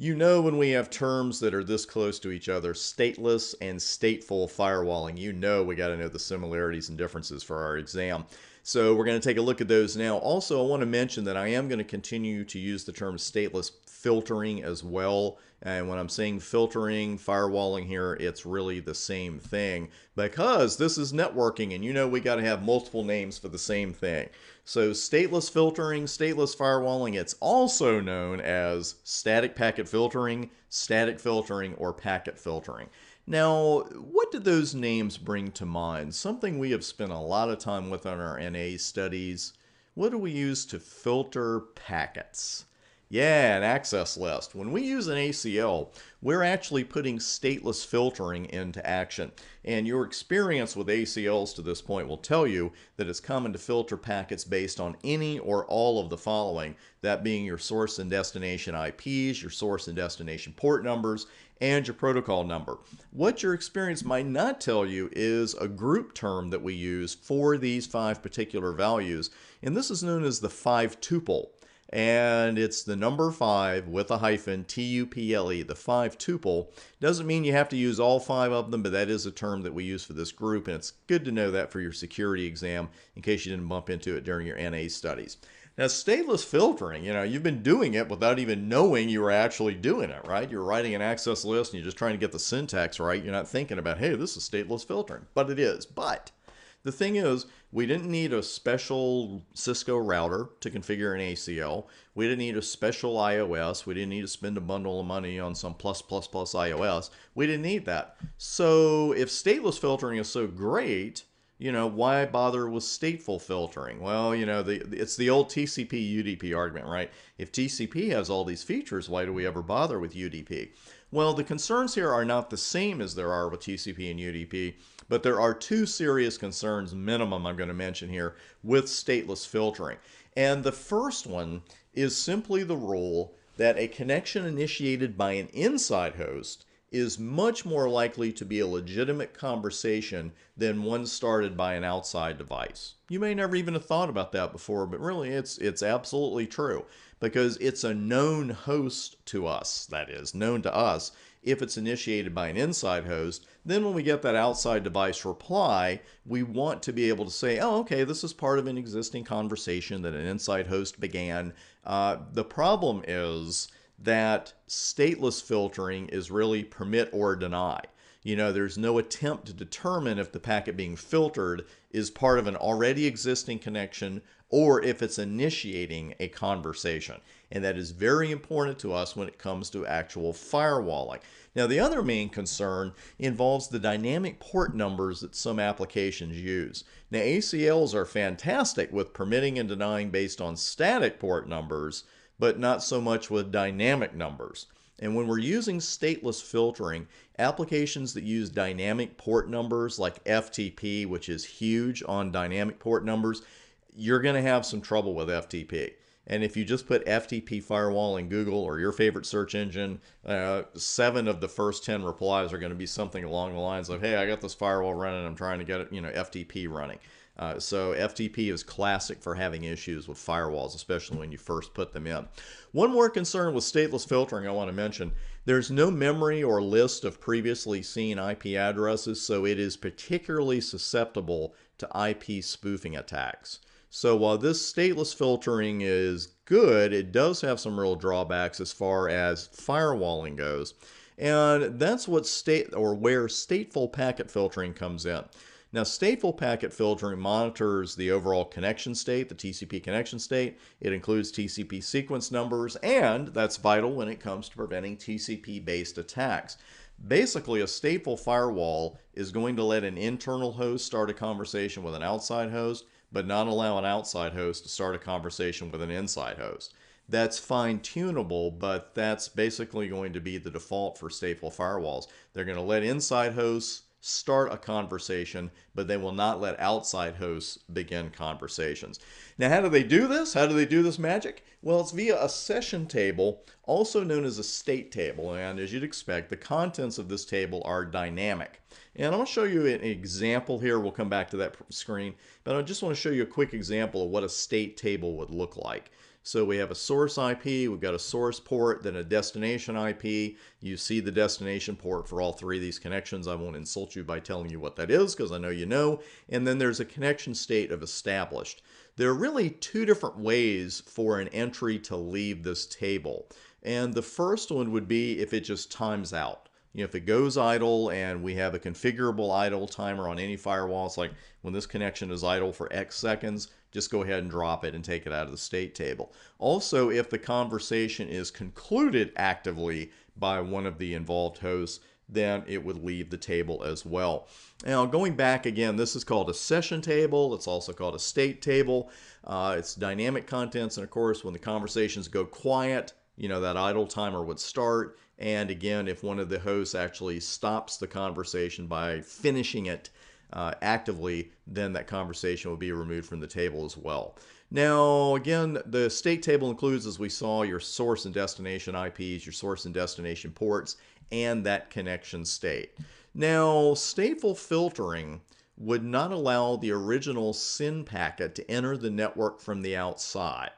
You know, when we have terms that are this close to each other, stateless and stateful firewalling, you know we got to know the similarities and differences for our exam. So we're going to take a look at those now. Also, I want to mention that I am going to continue to use the term stateless filtering as well. And when I'm saying filtering, firewalling here, it's really the same thing because this is networking and you know we got to have multiple names for the same thing. So stateless filtering, stateless firewalling, it's also known as static packet filtering, static filtering, or packet filtering. Now, what do those names bring to mind? Something we have spent a lot of time with on our NA studies. What do we use to filter packets? Yeah, an access list. When we use an ACL, we're actually putting stateless filtering into action. And your experience with ACLs to this point will tell you that it's common to filter packets based on any or all of the following, that being your source and destination IPs, your source and destination port numbers, and your protocol number. What your experience might not tell you is a group term that we use for these 5 particular values, and this is known as the 5-tuple. And it's the number 5 with a hyphen, T-U-P-L-E, the 5-tuple. Doesn't mean you have to use all 5 of them, but that is a term that we use for this group, and it's good to know that for your security exam in case you didn't bump into it during your NA studies. Now, stateless filtering, you've been doing it without even knowing you were actually doing it, right? You're writing an access list and you're just trying to get the syntax right. You're not thinking about, hey, this is stateless filtering, but it is. But the thing is, we didn't need a special Cisco router to configure an ACL. We didn't need a special iOS. We didn't need to spend a bundle of money on some plus iOS. We didn't need that. So if stateless filtering is so great, why bother with stateful filtering? Well, it's the old TCP UDP argument, right? If TCP has all these features, why do we ever bother with UDP? Well, the concerns here are not the same as there are with TCP and UDP, but there are 2 serious concerns minimum I'm going to mention here with stateless filtering. And the first one is simply the rule that a connection initiated by an inside host is much more likely to be a legitimate conversation than one started by an outside device. You may never even have thought about that before, but really it's absolutely true because it's a known host to us, that is, known to us. If it's initiated by an inside host, then when we get that outside device reply, we want to be able to say, oh, okay, this is part of an existing conversation that an inside host began. The problem is that stateless filtering is really permit or deny. There's no attempt to determine if the packet being filtered is part of an already existing connection or if it's initiating a conversation. And that is very important to us when it comes to actual firewalling. Now, the other main concern involves the dynamic port numbers that some applications use. Now, ACLs are fantastic with permitting and denying based on static port numbers, but not so much with dynamic numbers. And when we're using stateless filtering, applications that use dynamic port numbers like FTP, which is huge on dynamic port numbers, you're going to have some trouble with FTP. And if you just put FTP firewall in Google or your favorite search engine, 7 of the first 10 replies are going to be something along the lines of, hey, I got this firewall running, I'm trying to get it, FTP running. So FTP is classic for having issues with firewalls, especially when you first put them in. One more concern with stateless filtering I want to mention, there's no memory or list of previously seen IP addresses, so it is particularly susceptible to IP spoofing attacks. So while this stateless filtering is good, it does have some real drawbacks as far as firewalling goes. And that's what where stateful packet filtering comes in. Now, stateful packet filtering monitors the overall connection state, the TCP connection state. It includes TCP sequence numbers, and that's vital when it comes to preventing TCP-based attacks. Basically, a stateful firewall is going to let an internal host start a conversation with an outside host, but not allow an outside host to start a conversation with an inside host. That's fine-tunable, but that's basically going to be the default for stateful firewalls. They're going to let inside hosts start a conversation, but they will not let outside hosts begin conversations. Now, how do they do this? How do they do this magic? Well, it's via a session table, also known as a state table. And as you'd expect, the contents of this table are dynamic. And I'm going to show you an example here. We'll come back to that screen. But I just want to show you a quick example of what a state table would look like. So we have a source IP, we've got a source port, then a destination IP. You see the destination port for all three of these connections. I won't insult you by telling you what that is because I know you know. And then there's a connection state of established. There are really two different ways for an entry to leave this table. And the first one would be if it just times out. If it goes idle and we have a configurable idle timer on any firewall, it's like when this connection is idle for X seconds, just go ahead and drop it and take it out of the state table. Also, if the conversation is concluded actively by one of the involved hosts, then it would leave the table as well. Now, going back again, this is called a session table. It's also called a state table. It's dynamic contents, and of course, when the conversations go quiet, that idle timer would start. And again, if one of the hosts actually stops the conversation by finishing it actively, then that conversation will be removed from the table as well. Now, again, the state table includes, as we saw, your source and destination IPs, your source and destination ports, and that connection state. Now, stateful filtering would not allow the original SYN packet to enter the network from the outside.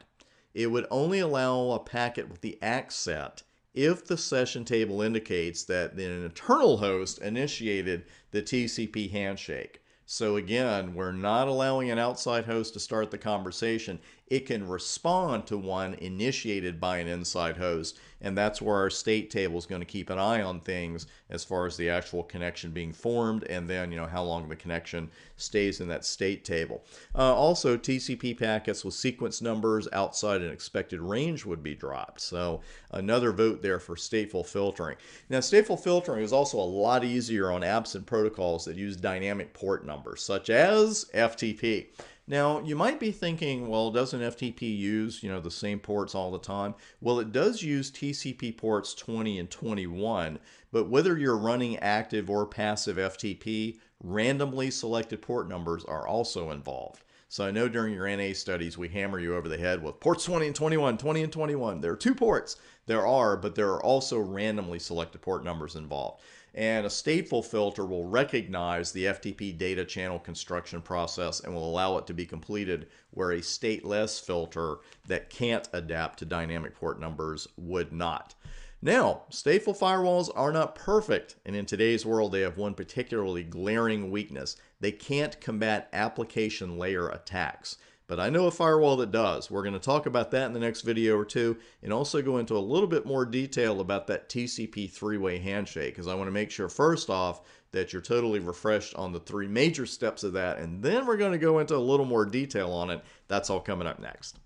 It would only allow a packet with the ACK set if the session table indicates that an internal host initiated the TCP handshake. So again, we're not allowing an outside host to start the conversation. It can respond to one initiated by an inside host, and that's where our state table is going to keep an eye on things as far as the actual connection being formed, and then how long the connection stays in that state table. Also, TCP packets with sequence numbers outside an expected range would be dropped. So another vote there for stateful filtering. Now, stateful filtering is also a lot easier on apps and protocols that use dynamic port numbers, such as FTP. Now, you might be thinking, well, doesn't FTP use, the same ports all the time? Well, it does use TCP ports 20 and 21, but whether you're running active or passive FTP, randomly selected port numbers are also involved. So I know during your NA studies, we hammer you over the head with ports 20 and 21, 20 and 21. There are two ports. There are, but there are also randomly selected port numbers involved. And a stateful filter will recognize the FTP data channel construction process and will allow it to be completed, where a stateless filter that can't adapt to dynamic port numbers would not. Now, stateful firewalls are not perfect, and in today's world, they have one particularly glaring weakness. They can't combat application layer attacks. But I know a firewall that does. We're going to talk about that in the next video or two, and also go into a little bit more detail about that TCP three-way handshake, because I want to make sure, first off, that you're totally refreshed on the three major steps of that, and then we're going to go into a little more detail on it. That's all coming up next.